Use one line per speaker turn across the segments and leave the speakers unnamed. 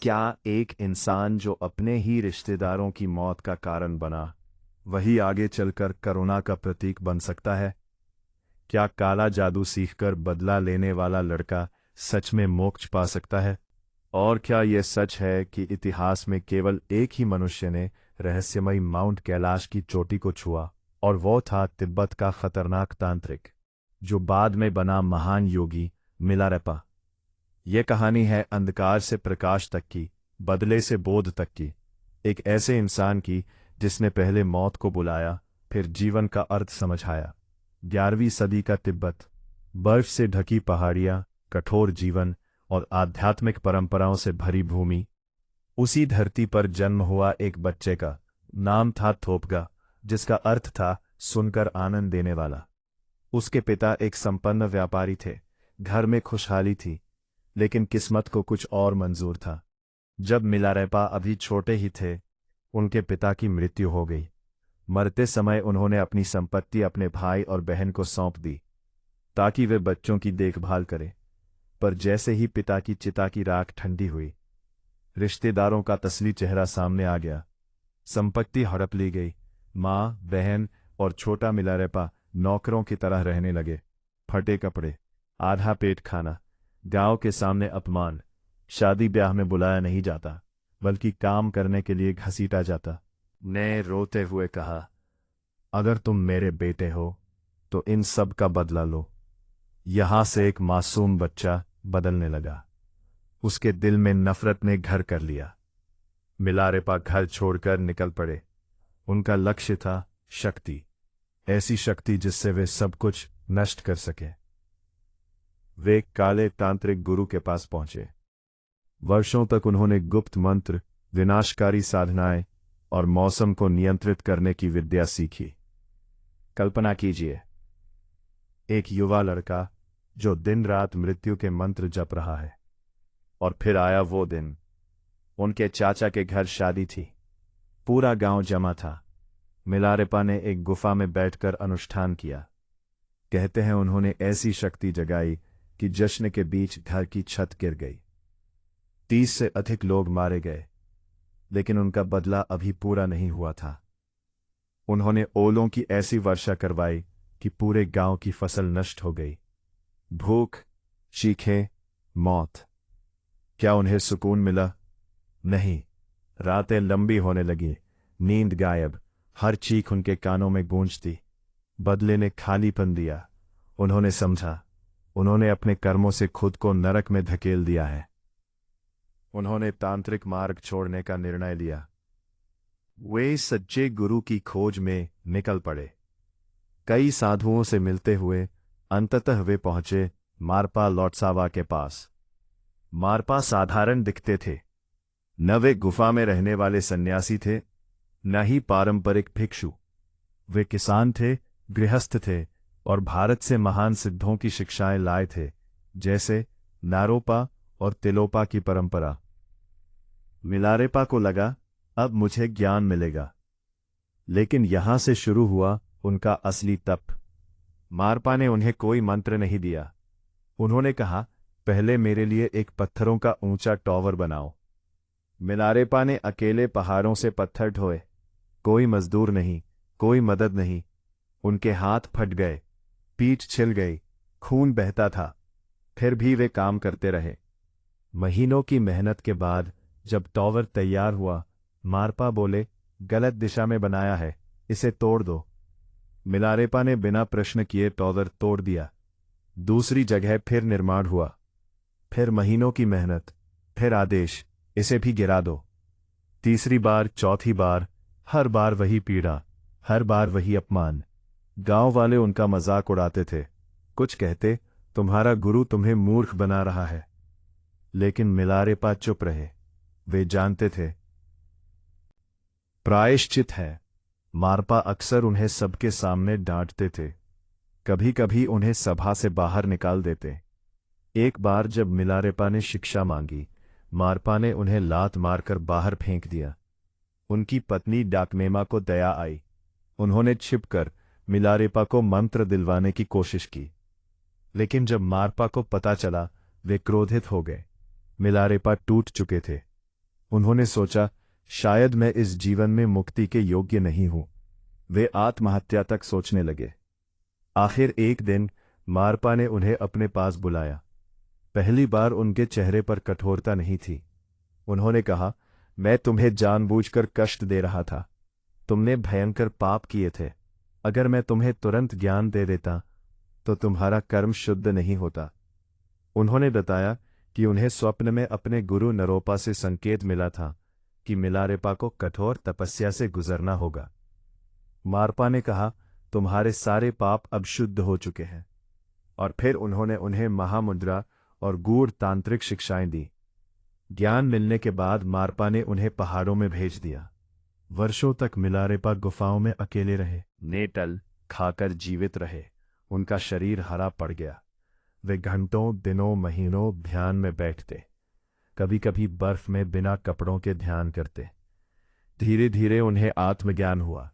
क्या एक इंसान जो अपने ही रिश्तेदारों की मौत का कारण बना, वही आगे चलकर करुणा का प्रतीक बन सकता है? क्या काला जादू सीखकर बदला लेने वाला लड़का सच में मोक्ष पा सकता है? और क्या यह सच है कि इतिहास में केवल एक ही मनुष्य ने रहस्यमयी माउंट कैलाश की चोटी को छुआ, और वो था तिब्बत का खतरनाक तांत्रिक, जो बाद में बना महान योगी मिलारेपा? यह कहानी है अंधकार से प्रकाश तक की, बदले से बोध तक की, एक ऐसे इंसान की जिसने पहले मौत को बुलाया, फिर जीवन का अर्थ समझाया। 11वीं सदी का तिब्बत, बर्फ से ढकी पहाड़ियां, कठोर जीवन और आध्यात्मिक परंपराओं से भरी भूमि। उसी धरती पर जन्म हुआ एक बच्चे का नाम था थोपगा, जिसका अर्थ था सुनकर आनंद देने वाला। उसके पिता एक संपन्न व्यापारी थे, घर में खुशहाली थी, लेकिन किस्मत को कुछ और मंजूर था। जब मिलारेपा अभी छोटे ही थे, उनके पिता की मृत्यु हो गई। मरते समय उन्होंने अपनी संपत्ति अपने भाई और बहन को सौंप दी, ताकि वे बच्चों की देखभाल करें। पर जैसे ही पिता की चिता की राख ठंडी हुई, रिश्तेदारों का तसली चेहरा सामने आ गया। संपत्ति हड़प ली गई, माँ, बहन और छोटा मिलारेपा नौकरों की तरह रहने लगे। फटे कपड़े, आधा पेट खाना, गांव के सामने अपमान, शादी ब्याह में बुलाया नहीं जाता, बल्कि काम करने के लिए घसीटा जाता। ने रोते हुए कहा, अगर तुम मेरे बेटे हो तो इन सब का बदला लो। यहां से एक मासूम बच्चा बदलने लगा। उसके दिल में नफरत ने घर कर लिया। मिलारेपा घर छोड़कर निकल पड़े। उनका लक्ष्य था शक्ति, ऐसी शक्ति जिससे वे सब कुछ नष्ट कर सके। वे काले तांत्रिक गुरु के पास पहुंचे। वर्षों तक उन्होंने गुप्त मंत्र, विनाशकारी साधनाएं और मौसम को नियंत्रित करने की विद्या सीखी। कल्पना कीजिए, एक युवा लड़का जो दिन रात मृत्यु के मंत्र जप रहा है। और फिर आया वो दिन। उनके चाचा के घर शादी थी। पूरा गांव जमा था। मिलारेपा ने एक गुफा में बैठकर अनुष्ठान किया। कहते हैं उन्होंने ऐसी शक्ति जगाई कि जश्न के बीच घर की छत गिर गई। 30 से अधिक लोग मारे गए, लेकिन उनका बदला अभी पूरा नहीं हुआ था। उन्होंने ओलों की ऐसी वर्षा करवाई कि पूरे गांव की फसल नष्ट हो गई। भूख, चीखें, मौत। क्या उन्हें सुकून मिला? नहीं। रातें लंबी होने लगी, नींद गायब, हर चीख उनके कानों में गूंजती। बदले ने खालीपन दिया। उन्होंने समझा, उन्होंने अपने कर्मों से खुद को नरक में धकेल दिया है। उन्होंने तांत्रिक मार्ग छोड़ने का निर्णय लिया। वे सच्चे गुरु की खोज में निकल पड़े। कई साधुओं से मिलते हुए अंततः वे पहुंचे मारपा लोटसावा के पास। मारपा साधारण दिखते थे। न वे गुफा में रहने वाले सन्यासी थे, न ही पारंपरिक भिक्षु। वे किसान थे, गृहस्थ थे और भारत से महान सिद्धों की शिक्षाएं लाए थे, जैसे नारोपा और तिलोपा की परंपरा। मिलारेपा को लगा, अब मुझे ज्ञान मिलेगा। लेकिन यहां से शुरू हुआ उनका असली तप। मारपा ने उन्हें कोई मंत्र नहीं दिया। उन्होंने कहा, पहले मेरे लिए एक पत्थरों का ऊंचा टॉवर बनाओ। मिलारेपा ने अकेले पहाड़ों से पत्थर ढोए। कोई मजदूर नहीं, कोई मदद नहीं। उनके हाथ फट गए, पीठ छिल गई, खून बहता था। फिर भी वे काम करते रहे। महीनों की मेहनत के बाद जब टॉवर तैयार हुआ, मारपा बोले, गलत दिशा में बनाया है, इसे तोड़ दो। मिलारेपा ने बिना प्रश्न किए टॉवर तोड़ दिया। दूसरी जगह फिर निर्माण हुआ। फिर महीनों की मेहनत, फिर आदेश, इसे भी गिरा दो। तीसरी बार, चौथी बार, हर बार वही पीड़ा, हर बार वही अपमान। गांव वाले उनका मजाक उड़ाते थे। कुछ कहते, तुम्हारा गुरु तुम्हें मूर्ख बना रहा है। लेकिन मिलारेपा चुप रहे। वे जानते थे, प्रायश्चित है। मारपा अक्सर उन्हें सबके सामने डांटते थे। कभी कभी उन्हें सभा से बाहर निकाल देते। एक बार जब मिलारेपा ने शिक्षा मांगी, मारपा ने उन्हें लात मारकर बाहर फेंक दिया। उनकी पत्नी डाकमेमा को दया आई। उन्होंने छिपकर मिलारेपा को मंत्र दिलवाने की कोशिश की। लेकिन जब मारपा को पता चला, वे क्रोधित हो गए। मिलारेपा टूट चुके थे। उन्होंने सोचा, शायद मैं इस जीवन में मुक्ति के योग्य नहीं हूं। वे आत्महत्या तक सोचने लगे। आखिर एक दिन मारपा ने उन्हें अपने पास बुलाया। पहली बार उनके चेहरे पर कठोरता नहीं थी। उन्होंने कहा, मैं तुम्हें जानबूझकर कष्ट दे रहा था। तुमने भयंकर पाप किए थे। अगर मैं तुम्हें तुरंत ज्ञान दे देता तो तुम्हारा कर्म शुद्ध नहीं होता। उन्होंने बताया कि उन्हें स्वप्न में अपने गुरु नरोपा से संकेत मिला था कि मिलारेपा को कठोर तपस्या से गुजरना होगा। मारपा ने कहा, तुम्हारे सारे पाप अब शुद्ध हो चुके हैं। और फिर उन्होंने उन्हें महामुद्रा और गूढ़ तांत्रिक शिक्षाएं दी। ज्ञान मिलने के बाद मारपा ने उन्हें पहाड़ों में भेज दिया। वर्षों तक मिलारेपा गुफाओं में अकेले रहे, नेटल खाकर जीवित रहे। उनका शरीर हरा पड़ गया। वे घंटों, दिनों, महीनों ध्यान में बैठते, कभी कभी बर्फ में बिना कपड़ों के ध्यान करते। धीरे धीरे उन्हें आत्मज्ञान हुआ।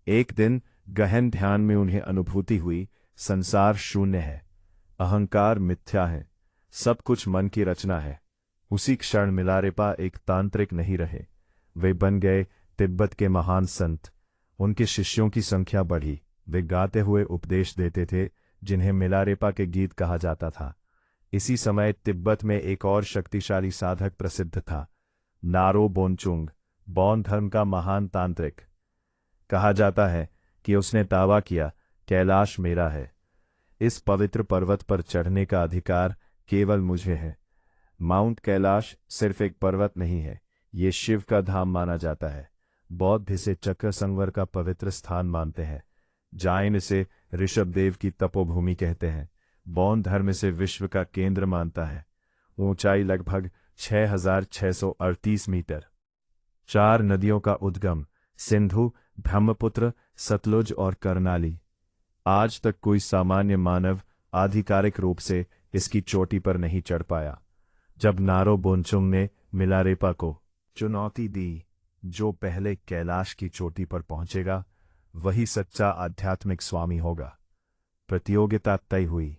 एक दिन गहन ध्यान में उन्हें अनुभूति हुई, संसार शून्य है, अहंकार मिथ्या है, सब कुछ मन की रचना है। उसी क्षण मिलारेपा एक तांत्रिक नहीं रहे, वे बन गए तिब्बत के महान संत। उनके शिष्यों की संख्या बढ़ी। वे गाते हुए उपदेश देते थे, जिन्हें मिलारेपा के गीत कहा जाता था। इसी समय तिब्बत में एक और शक्तिशाली साधक प्रसिद्ध था, नारो बोनचुंग, बौद्ध धर्म का महान तांत्रिक। कहा जाता है कि उसने दावा किया, कैलाश मेरा है। इस पवित्र पर्वत पर चढ़ने का अधिकार केवल मुझे है। माउंट कैलाश सिर्फ एक पर्वत नहीं है, ये शिव का धाम माना जाता है। बौद्ध इसे चक्र संवर का पवित्र स्थान मानते हैं। जैन इसे ऋषभदेव की तपोभूमि कहते हैं। बौद्ध धर्म इसे विश्व का केंद्र मानता है। ऊंचाई लगभग 6,638 मीटर। 4 नदियों का उद्गम, सिंधु, ब्रह्मपुत्र, सतलुज और कर्नाली। आज तक कोई सामान्य मानव आधिकारिक रूप से इसकी चोटी पर नहीं चढ़ पाया। जब नारो बोनचुंग ने मिलारेपा को चुनौती दी, जो पहले कैलाश की चोटी पर पहुंचेगा वही सच्चा आध्यात्मिक स्वामी होगा। प्रतियोगिता तय हुई।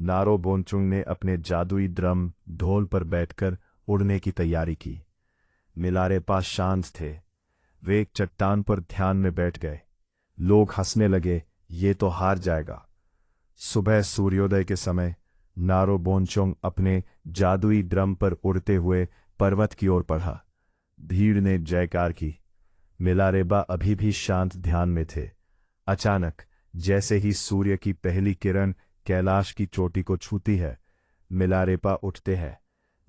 नारो बोनचुंग ने अपने जादुई ड्रम ढोल पर बैठकर उड़ने की तैयारी की। मिलारेपा शांत थे। वे एक चट्टान पर ध्यान में बैठ गए। लोग हंसने लगे, ये तो हार जाएगा। सुबह सूर्योदय के समय नारो बोनचुंग अपने जादुई ड्रम पर उड़ते हुए पर्वत की ओर बढ़ा। भीड़ ने जयकार की। मिलारेपा अभी भी शांत ध्यान में थे। अचानक, जैसे ही सूर्य की पहली किरण कैलाश की चोटी को छूती है, मिलारेपा उठते हैं।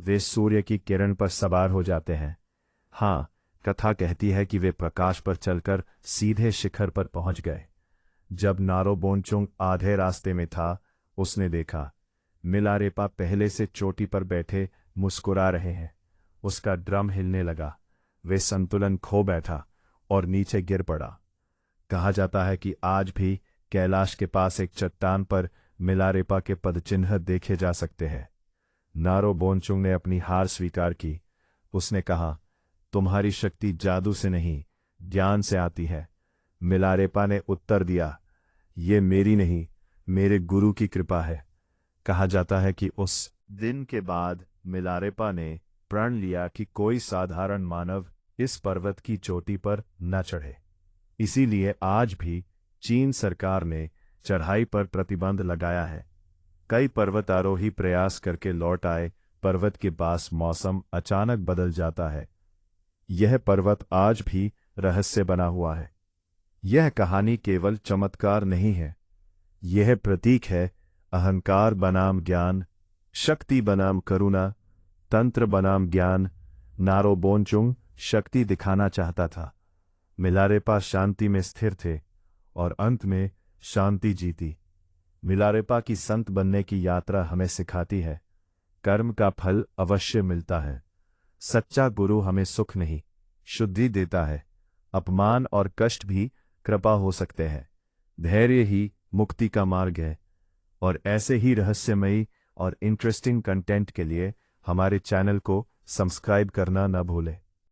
वे सूर्य की किरण पर सवार हो जाते हैं। हाँ, कथा कहती है कि वे प्रकाश पर चलकर सीधे शिखर पर पहुंच गए। जब नारो बोनचुंग आधे रास्ते में था, उसने देखा मिलारेपा पहले से चोटी पर बैठे मुस्कुरा रहे हैं। उसका ड्रम हिलने लगा। वे संतुलन खो बैठा और नीचे गिर पड़ा। कहा जाता है कि आज भी कैलाश के पास एक चट्टान पर मिलारेपा के पदचिन्ह देखे जा सकते हैं। नारो बोनचुंग ने अपनी हार स्वीकार की। उसने कहा, तुम्हारी शक्ति जादू से नहीं, ज्ञान से आती है। मिलारेपा ने उत्तर दिया, ये मेरी नहीं, मेरे गुरु की कृपा है। कहा जाता है कि उस दिन के बाद मिलारेपा ने प्रण लिया कि कोई साधारण मानव इस पर्वत की चोटी पर न चढ़े। इसीलिए आज भी चीन सरकार ने चढ़ाई पर प्रतिबंध लगाया है। कई पर्वतारोही प्रयास करके लौट आए। पर्वत के पास मौसम अचानक बदल जाता है। यह पर्वत आज भी रहस्य बना हुआ है। यह कहानी केवल चमत्कार नहीं है, यह प्रतीक है अहंकार बनाम ज्ञान, शक्ति बनाम करुणा, तंत्र बनाम ज्ञान। नारो बोनचुंग शक्ति दिखाना चाहता था। मिलारेपा शांति में स्थिर थे और अंत में शांति जीती। मिलारेपा की संत बनने की यात्रा हमें सिखाती है, कर्म का फल अवश्य मिलता है। सच्चा गुरु हमें सुख नहीं, शुद्धि देता है। अपमान और कष्ट भी कृपा हो सकते हैं। धैर्य ही मुक्ति का मार्ग है। और ऐसे ही रहस्यमयी और इंटरेस्टिंग कंटेंट के लिए हमारे चैनल को सब्सक्राइब करना न भूलें।